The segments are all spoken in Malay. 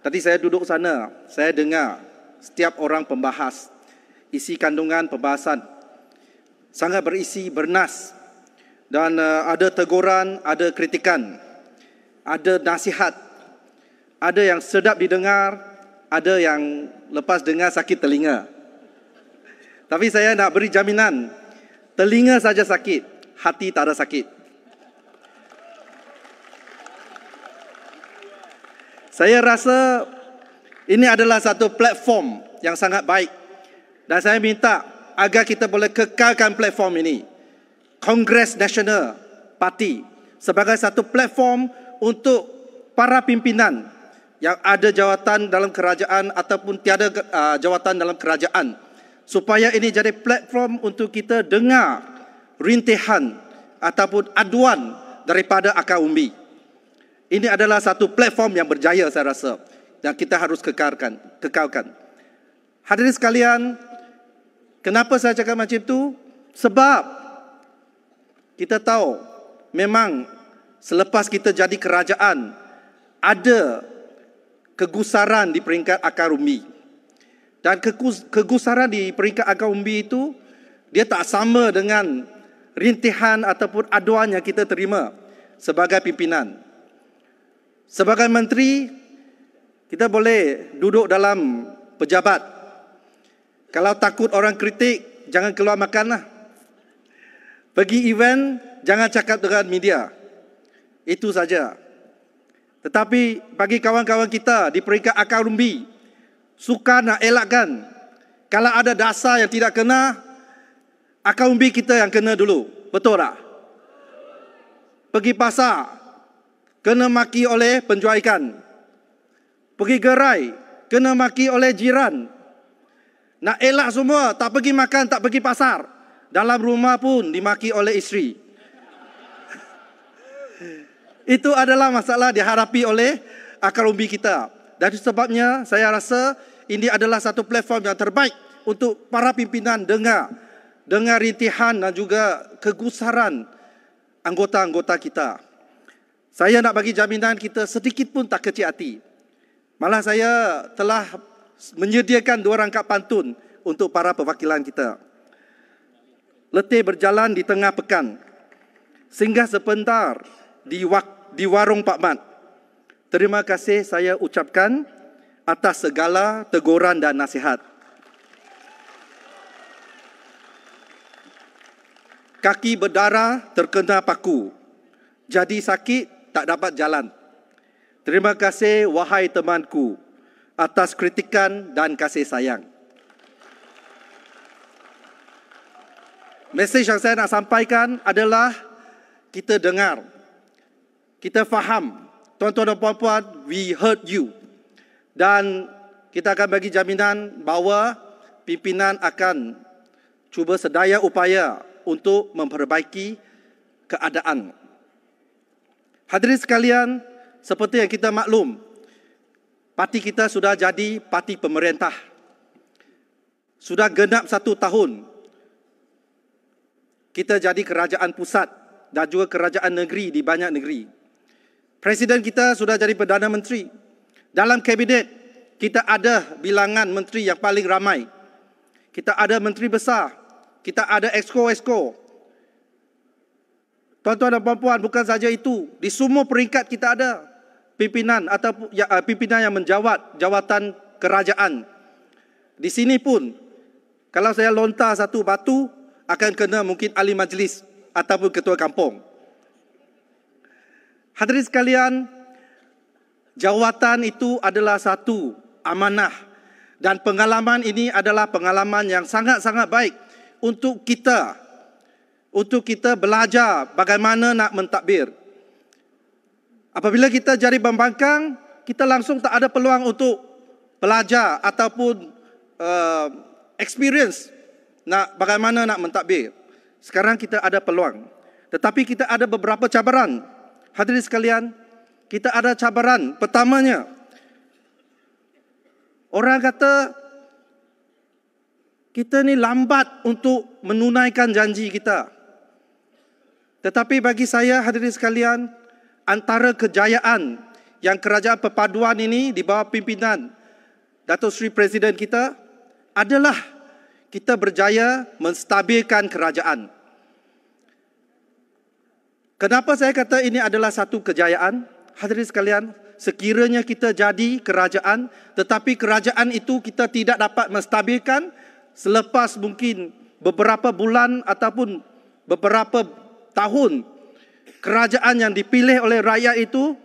Tadi saya duduk sana, saya dengar setiap orang pembahas, isi kandungan pembahasan sangat berisi, bernas, dan ada teguran, ada kritikan, ada nasihat, ada yang sedap didengar, ada yang lepas dengar sakit telinga. Tapi saya nak beri jaminan, telinga saja sakit, hati tak ada sakit. Saya rasa ini adalah satu platform yang sangat baik dan saya minta agar kita boleh kekalkan platform ini, Kongres Nasional Parti, sebagai satu platform untuk para pimpinan yang ada jawatan dalam kerajaan ataupun tiada jawatan dalam kerajaan, supaya ini jadi platform untuk kita dengar rintihan ataupun aduan daripada akar umbi. Ini adalah satu platform yang berjaya saya rasa dan kita harus kekalkan. Hadirin sekalian, kenapa saya cakap macam itu? Sebab kita tahu memang selepas kita jadi kerajaan ada kegusaran di peringkat akar umbi. Dan kegusaran di peringkat akar umbi itu dia tak sama dengan rintihan ataupun aduan yang kita terima sebagai pimpinan. Sebagai menteri, kita boleh duduk dalam pejabat. Kalau takut orang kritik, jangan keluar makanlah. Pergi event, jangan cakap dengan media. Itu saja. Tetapi bagi kawan-kawan kita di peringkat akar umbi, suka nak elakkan. Kalau ada dasar yang tidak kena, akar umbi kita yang kena dulu. Betul tak? Pergi pasar, kena maki oleh penjual ikan. Pergi gerai, kena maki oleh jiran. Nak elak semua, tak pergi makan, tak pergi pasar. Dalam rumah pun dimaki oleh isteri. Itu adalah masalah dihadapi oleh akar umbi kita. Dan sebabnya saya rasa ini adalah satu platform yang terbaik untuk para pimpinan dengar rintihan dan juga kegusaran anggota-anggota kita. Saya nak bagi jaminan kita sedikit pun tak kecil hati. Malah saya telah menyediakan 2 rangkap pantun untuk para perwakilan kita. Letih berjalan di tengah pekan, singgah sebentar di warung Pak Mat. Terima kasih saya ucapkan atas segala teguran dan nasihat. Kaki berdarah terkena paku, jadi sakit tak dapat jalan. Terima kasih wahai temanku atas kritikan dan kasih sayang. Mesej yang saya nak sampaikan adalah kita dengar, kita faham. Tuan-tuan dan puan-puan, we heard you. Dan kita akan bagi jaminan bahawa pimpinan akan cuba sedaya upaya untuk memperbaiki keadaan. Hadirin sekalian, seperti yang kita maklum, parti kita sudah jadi parti pemerintah. Sudah genap 1 tahun. Kita jadi kerajaan pusat dan juga kerajaan negeri di banyak negeri. Presiden kita sudah jadi Perdana Menteri. Dalam kabinet, kita ada bilangan menteri yang paling ramai. Kita ada menteri besar. Kita ada exco. Tuan-tuan dan puan-puan, bukan saja itu. Di semua peringkat kita ada pimpinan atau pimpinan yang menjawat jawatan kerajaan. Di sini pun, kalau saya lontar satu batu, akan kena mungkin ahli majlis ataupun ketua kampung. Hadirin sekalian, jawatan itu adalah satu amanah dan pengalaman ini adalah pengalaman yang sangat-sangat baik untuk kita belajar bagaimana nak mentadbir. Apabila kita jadi pembangkang, kita langsung tak ada peluang untuk belajar ataupun experience bagaimana nak mentadbir. Sekarang kita ada peluang. Tetapi kita ada beberapa cabaran. Hadirin sekalian, kita ada cabaran. Pertamanya, orang kata kita ni lambat untuk menunaikan janji kita. Tetapi bagi saya, hadirin sekalian, antara kejayaan yang kerajaan perpaduan ini di bawah pimpinan Datuk Seri Presiden kita adalah kita berjaya menstabilkan kerajaan. Kenapa saya kata ini adalah satu kejayaan? Hadirin sekalian, sekiranya kita jadi kerajaan, tetapi kerajaan itu kita tidak dapat menstabilkan selepas mungkin beberapa bulan ataupun beberapa tahun, kerajaan yang dipilih oleh rakyat itu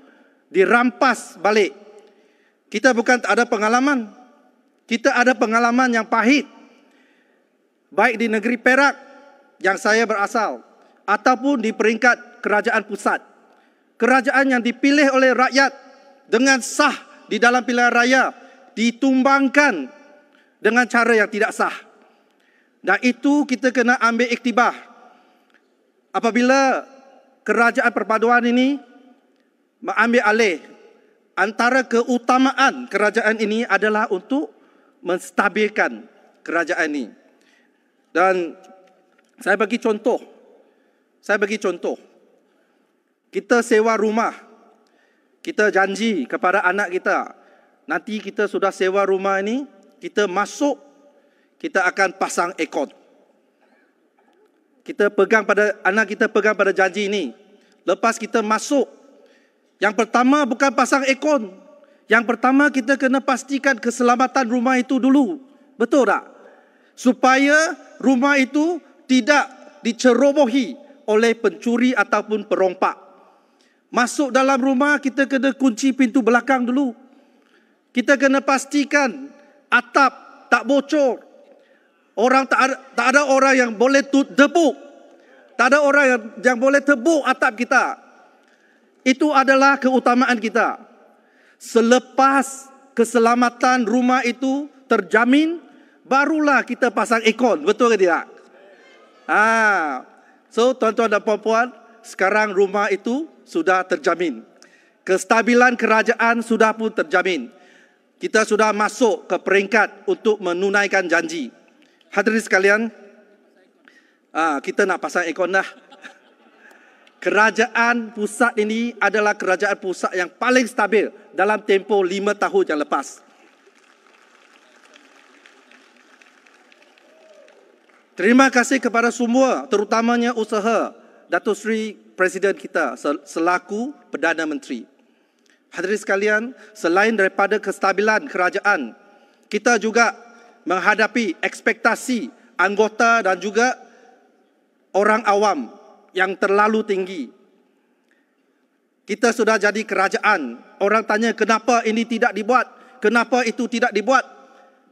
dirampas balik. Kita bukan tak ada pengalaman. Kita ada pengalaman yang pahit. Baik di negeri Perak yang saya berasal ataupun di peringkat kerajaan pusat. Kerajaan yang dipilih oleh rakyat dengan sah di dalam pilihan raya ditumbangkan dengan cara yang tidak sah. Dan itu kita kena ambil iktibar. Apabila kerajaan perpaduan ini mengambil alih, antara keutamaan kerajaan ini adalah untuk menstabilkan kerajaan ini. Dan saya bagi contoh. Kita sewa rumah. Kita janji kepada anak kita, nanti kita sudah sewa rumah ini, kita masuk, kita akan pasang aircon. Anak kita pegang pada janji ini. Lepas kita masuk, yang pertama bukan pasang aircon. Yang pertama kita kena pastikan keselamatan rumah itu dulu. Betul tak? Supaya rumah itu tidak dicerobohi oleh pencuri ataupun perompak. Masuk dalam rumah, kita kena kunci pintu belakang dulu. Kita kena pastikan atap tak bocor. Tak ada orang yang boleh tebuk. Tak ada orang yang boleh tebuk atap kita. Itu adalah keutamaan kita. Selepas keselamatan rumah itu terjamin, barulah kita pasang aircon. Betul ke tidak? So, tuan-tuan dan puan-puan, sekarang rumah itu sudah terjamin. Kestabilan kerajaan sudah pun terjamin. Kita sudah masuk ke peringkat untuk menunaikan janji. Hadirin sekalian, kita nak pasang aircon dah. Kerajaan pusat ini adalah kerajaan pusat yang paling stabil dalam tempoh 5 tahun yang lepas. Terima kasih kepada semua, terutamanya usaha Datuk Seri Presiden kita selaku Perdana Menteri. Hadirin sekalian, selain daripada kestabilan kerajaan, kita juga menghadapi ekspektasi anggota dan juga orang awam yang terlalu tinggi. Kita sudah jadi kerajaan. Orang tanya kenapa ini tidak dibuat, kenapa itu tidak dibuat.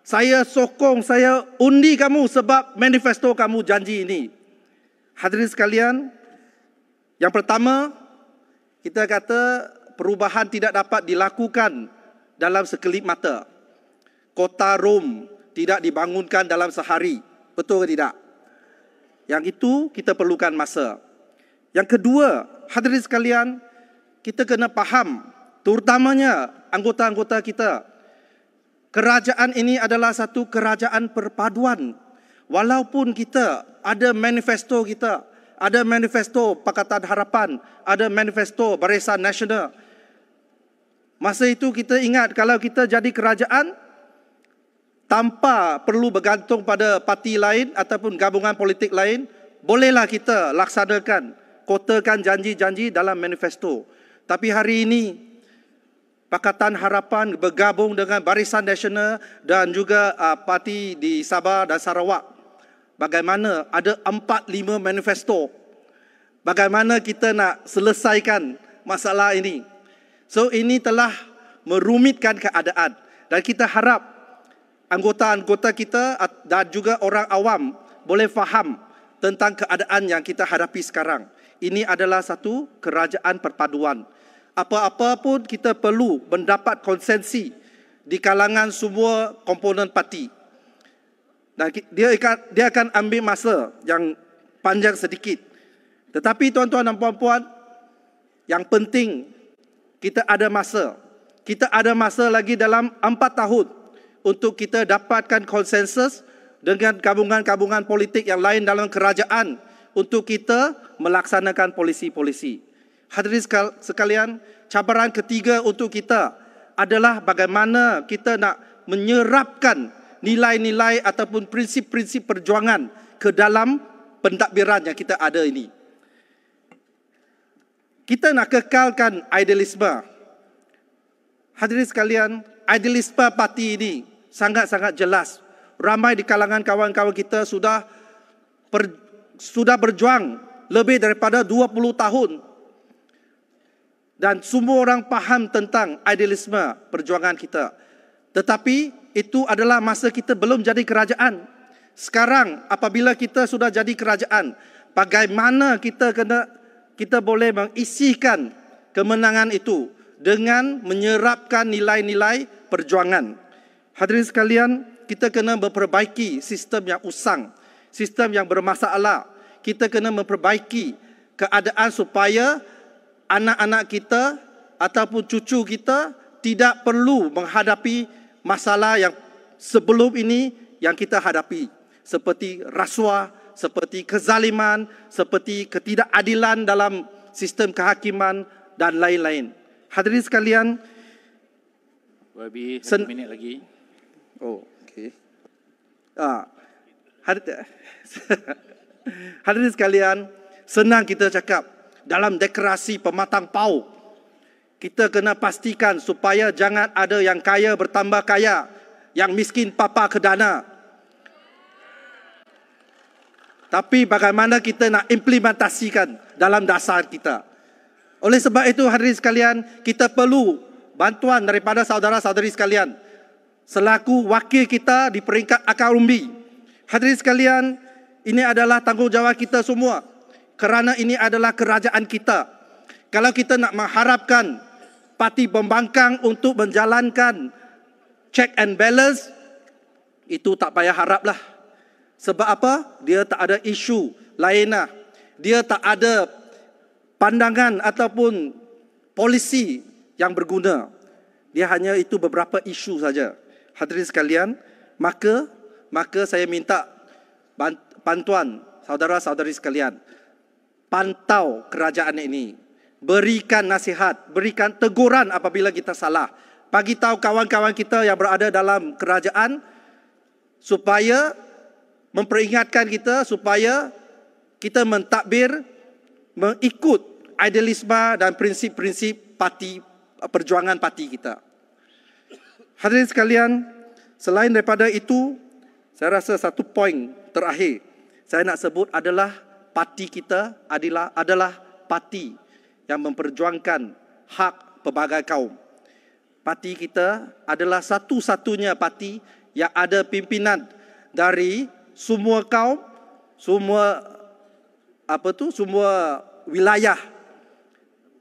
Saya sokong, saya undi kamu sebab manifesto kamu janji ini. Hadirin sekalian, yang pertama, kita kata perubahan tidak dapat dilakukan dalam sekelip mata. Kota Rom tidak dibangunkan dalam sehari. Betul ke tidak? Yang itu kita perlukan masa. Yang kedua, hadirin sekalian, kita kena faham, terutamanya anggota-anggota kita, kerajaan ini adalah satu kerajaan perpaduan. Walaupun kita ada manifesto kita, ada manifesto Pakatan Harapan, ada manifesto Barisan Nasional. Masa itu kita ingat kalau kita jadi kerajaan, tanpa perlu bergantung pada parti lain ataupun gabungan politik lain, bolehlah kita laksanakan, kotakan janji-janji dalam manifesto. Tapi hari ini, Pakatan Harapan bergabung dengan Barisan Nasional dan juga parti di Sabah dan Sarawak. Bagaimana ada 4-5 manifesto. Bagaimana kita nak selesaikan masalah ini. So ini telah merumitkan keadaan. Dan kita harap anggota-anggota kita dan juga orang awam boleh faham tentang keadaan yang kita hadapi sekarang. Ini adalah satu kerajaan perpaduan. Apa-apa pun kita perlu mendapat konsensi di kalangan semua komponen parti. Dan dia akan ambil masa yang panjang sedikit. Tetapi tuan-tuan dan puan-puan, yang penting kita ada masa. Kita ada masa lagi dalam 4 tahun untuk kita dapatkan konsensus dengan gabungan-gabungan politik yang lain dalam kerajaan untuk kita melaksanakan polisi-polisi. Hadirin sekalian, cabaran ketiga untuk kita adalah bagaimana kita nak menyerapkan nilai-nilai ataupun prinsip-prinsip perjuangan ke dalam pentadbiran yang kita ada ini. Kita nak kekalkan idealisme. Hadirin sekalian, idealisme parti ini sangat-sangat jelas. Ramai di kalangan kawan-kawan kita sudah berjuang lebih daripada 20 tahun. Dan semua orang faham tentang idealisme perjuangan kita. Tetapi itu adalah masa kita belum jadi kerajaan. Sekarang apabila kita sudah jadi kerajaan, bagaimana kita boleh mengisikan kemenangan itu dengan menyerapkan nilai-nilai perjuangan. Hadirin sekalian, kita kena memperbaiki sistem yang usang, sistem yang bermasalah. Kita kena memperbaiki keadaan supaya anak-anak kita ataupun cucu kita tidak perlu menghadapi masalah yang sebelum ini yang kita hadapi. Seperti rasuah, seperti kezaliman, seperti ketidakadilan dalam sistem kehakiman dan lain-lain. Hadirin sekalian, Wabi, 1 minit lagi. Oh, okey. Hadirin sekalian, senang kita cakap dalam deklarasi pematang pau. Kita kena pastikan supaya jangan ada yang kaya bertambah kaya, yang miskin papa ke dana. Tapi bagaimana kita nak implementasikan dalam dasar kita. Oleh sebab itu, hadirin sekalian, kita perlu bantuan daripada saudara-saudari sekalian selaku wakil kita di peringkat akar umbi. Hadirin sekalian, ini adalah tanggungjawab kita semua kerana ini adalah kerajaan kita. Kalau kita nak mengharapkan parti pembangkang untuk menjalankan check and balance, itu tak payah haraplah. Sebab apa? Dia tak ada isu lain lah. Dia tak ada pandangan ataupun polisi yang berguna. Dia hanya itu beberapa isu saja. Hadirin sekalian, maka saya minta bantuan saudara-saudari sekalian. Pantau kerajaan ini. Berikan nasihat, berikan teguran apabila kita salah. Bagi tahu kawan-kawan kita yang berada dalam kerajaan supaya memperingatkan kita supaya kita mentadbir mengikut idealisme dan prinsip-prinsip perjuangan parti kita. Hadirin sekalian, selain daripada itu, saya rasa satu poin terakhir saya nak sebut adalah parti kita adalah parti yang memperjuangkan hak pelbagai kaum. Parti kita adalah satu-satunya parti yang ada pimpinan dari semua kaum, semua wilayah.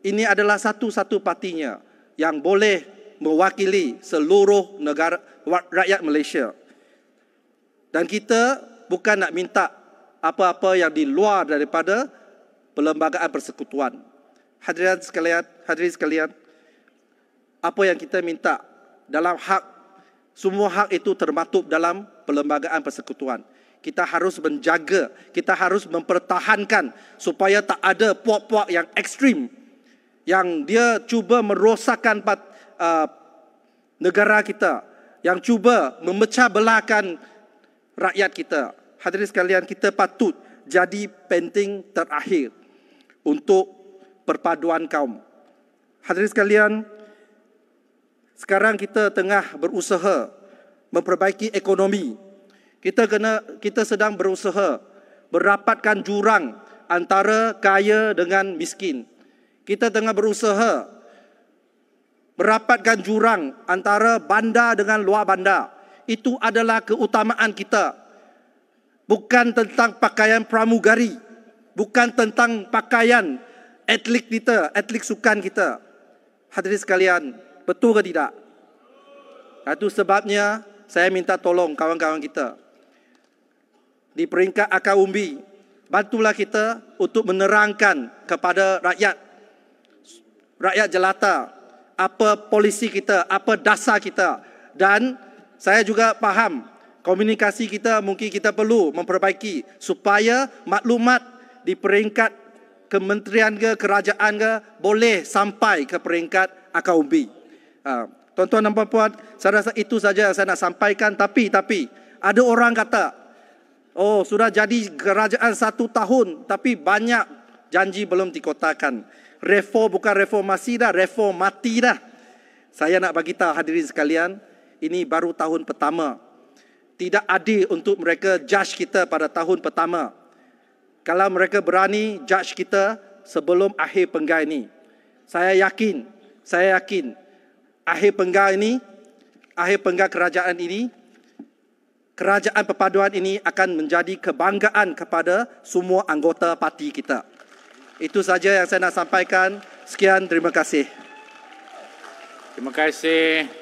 Ini adalah satu-satu partinya yang boleh mewakili seluruh negara rakyat Malaysia. Dan kita bukan nak minta apa-apa yang di luar daripada perlembagaan persekutuan. Hadirin sekalian, apa yang kita minta dalam hak, semua hak itu termaktub dalam perlembagaan persekutuan. Kita harus menjaga, kita harus mempertahankan supaya tak ada puak-puak yang ekstrim yang dia cuba merosakkan negara kita, yang cuba memecah belahkan rakyat kita. Hadirin sekalian, kita patut jadi penting terakhir untuk perpaduan kaum. Hadirin sekalian, sekarang kita tengah berusaha memperbaiki ekonomi. Kita sedang berusaha merapatkan jurang antara kaya dengan miskin. Kita tengah berusaha merapatkan jurang antara bandar dengan luar bandar. Itu adalah keutamaan kita. Bukan tentang pakaian pramugari, bukan tentang pakaian atlet kita, atlet sukan kita. Hadirin sekalian, betul ke tidak? Itu sebabnya saya minta tolong kawan-kawan kita di peringkat akar umbi, bantulah kita untuk menerangkan kepada rakyat jelata apa polisi kita, apa dasar kita. Dan saya juga faham komunikasi kita mungkin kita perlu memperbaiki supaya maklumat di peringkat kementerian ke, kerajaan ke, boleh sampai ke peringkat akar umbi. Tuan-tuan dan puan-puan, saya rasa itu saja yang saya nak sampaikan. Tapi, ada orang kata, oh sudah jadi kerajaan 1 tahun, tapi banyak janji belum dikotakan. Reform bukan reformasi dah, reform mati dah. Saya nak bagi tahu hadirin sekalian, ini baru tahun pertama. Tidak adil untuk mereka judge kita pada tahun pertama. Kalau mereka berani judge kita sebelum akhir penggal ini. Saya yakin, akhir penggal kerajaan ini, kerajaan perpaduan ini akan menjadi kebanggaan kepada semua anggota parti kita. Itu saja yang saya nak sampaikan. Sekian, terima kasih. Terima kasih.